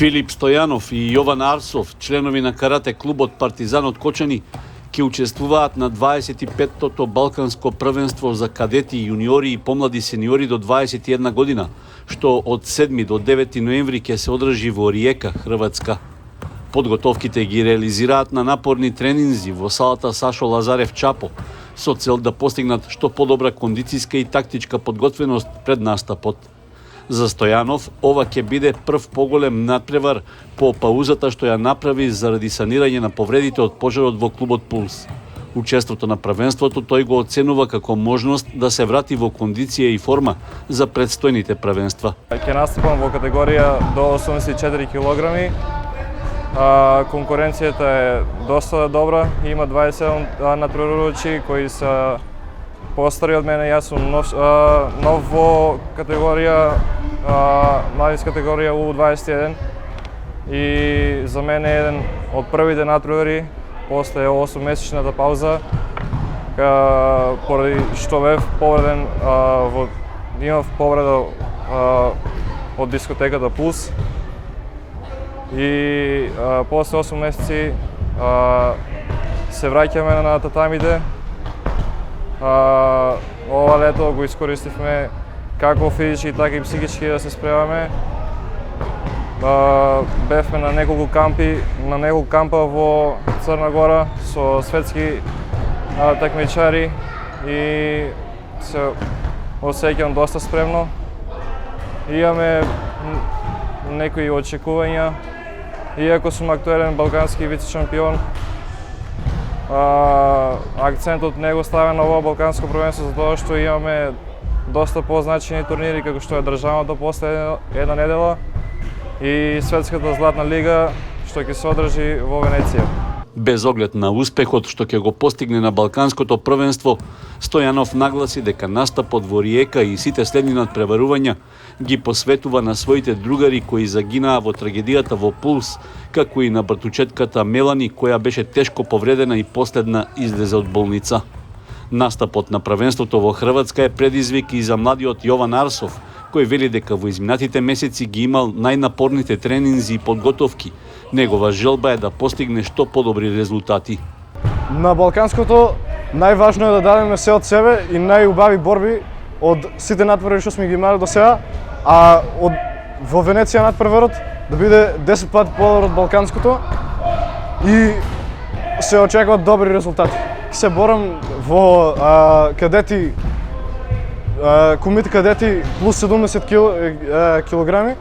Филип Стојанов и Јован Арсов, членови на карате клубот Партизан од Кочани, ќе учествуваат на 25-тото Балканско првенство за кадети, јуниори и помлади сениори до 21 година, што од 7 до 9 ноември ќе се одржи во Риека, Хрватска. Подготовките ги реализираат на напорни тренинзи во салата Сашо Лазарев Чапо, со цел да постигнат што подобра кондицијска и тактичка подготвеност пред настапот. За Стојанов, ова ќе биде прв поголем надпревар по паузата што ја направи заради санирање на повредите од пожарот во клубот Пулс. Учеството на првенството тој го оценува како можност да се врати во кондиција и форма за предстојните првенства. Ќе настапам во категорија до 84 килограми. Конкуренцијата е доста добра, има 27 надпреварувачи кои се постари од мене, јас сум нов во категорија, младинска категорија U21 и за мене е еден од првите надпревари после 8-месечната пауза, поради што бев повреден, имав повреда од дискотеката Пулс и после 8 месеци се враќаме на татамите. Ова лето го искористивме како физички, така и психички да се спремаме. Бевме на неколку кампа во Црна Гора со светски такмичари и се осеќам доста спремно. Имаме некои очекувања, иако сум актуелен балкански вице-шампион. Акцентот не го ставя на ова балканско првенство затоа што имаме доста позначени турнири како што е државното после една недела и светската златна лига што ќе се одржи во Венеција. Без оглед на успехот што ќе го постигне на балканското првенство, Стојанов нагласи дека настапот во Риека и сите следни надпреварувања ги посветува на своите другари кои загинаа во трагедијата во Пулс, како и на братучетката Мелани, која беше тешко повредена и последна излезе од болница. Настапот на првенството во Хрватска е предизвик и за младиот Јован Арсов, кој вели дека во изминатите месеци ги имал најнапорните тренинзи и подготовки. Негова желба е да постигне што подобри резултати. На балканското најважно е да дадеме се од себе и најубави борби од сите надпревари што сме ги имали до сега, а во Венеција надпреварот да биде 10 пати подобар од балканското и се очекуваат добри резултати. Се борам во кадети, комите кадети плюс 70 килограми.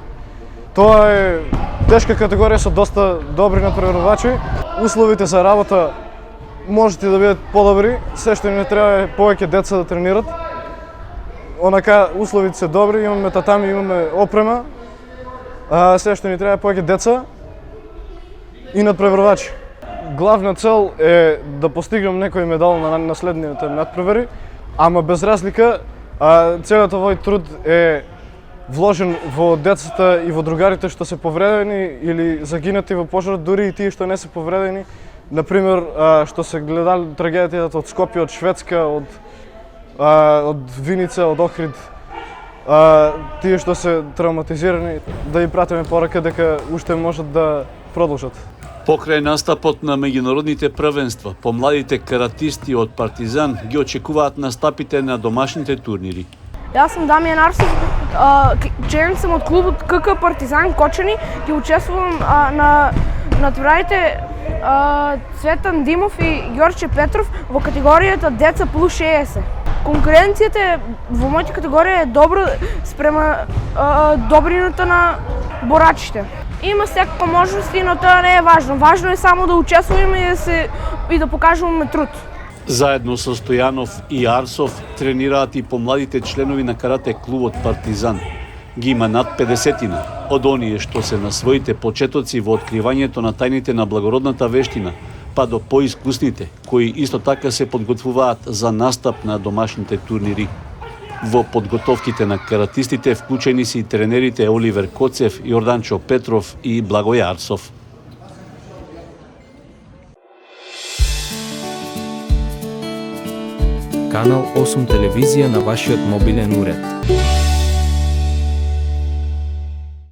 Тоа е тешка категорија со доста добри надпреварувачи. Условите за работа можете да бидат подобри, се што не треба е повеќе деца да тренират. Онака условите се добри, имаме татами, имаме опрема, се што ни треба е повеќе деца и надпреварувачи. Главна цел е да постигнем некој медал на следните надпревари, ама без разлика целиот овој труд е вложен во децата и во другарите што се повредени или загинати во пожарот, дури и тие што не се повредени. Например, што се гледали трагедијата од Скопје, од Шведска, од Виница, од Охрид, тие што се травматизирани, да им пратиме порака дека уште можат да продолжат. Покрај настапот на меѓународните првенства, помладите каратисти од Партизан ги очекуваат настапите на домашните турнири. Јас сум Дамијан Арсов, член сум од клубот КК Партизан Кочани, ќе учествувам на надпреварите Цветан Димов и Ѓорче Петров во категоријата деца плюс 60. Конкуренцијата во мојата категорија е добра спрема добрината на борачите. Има секако можности, но тоа не е важно. Важно е само да учествуваме и да покажуваме труд. Заедно со Стојанов и Арсов тренираат и помладите членови на карате клубот Партизан. Ги има над 50-тина, од оние што се на своите почетоци во откривањето на тајните на благородната вештина, па до поискусните, кои исто така се подготвуваат за настап на домашните турнири. Во подготовките на каратистите вклучени се и тренерите Оливер Коцев, Јорданчо Петров и Благој Арсов. Канал 8 телевизија на вашиот мобилен уред.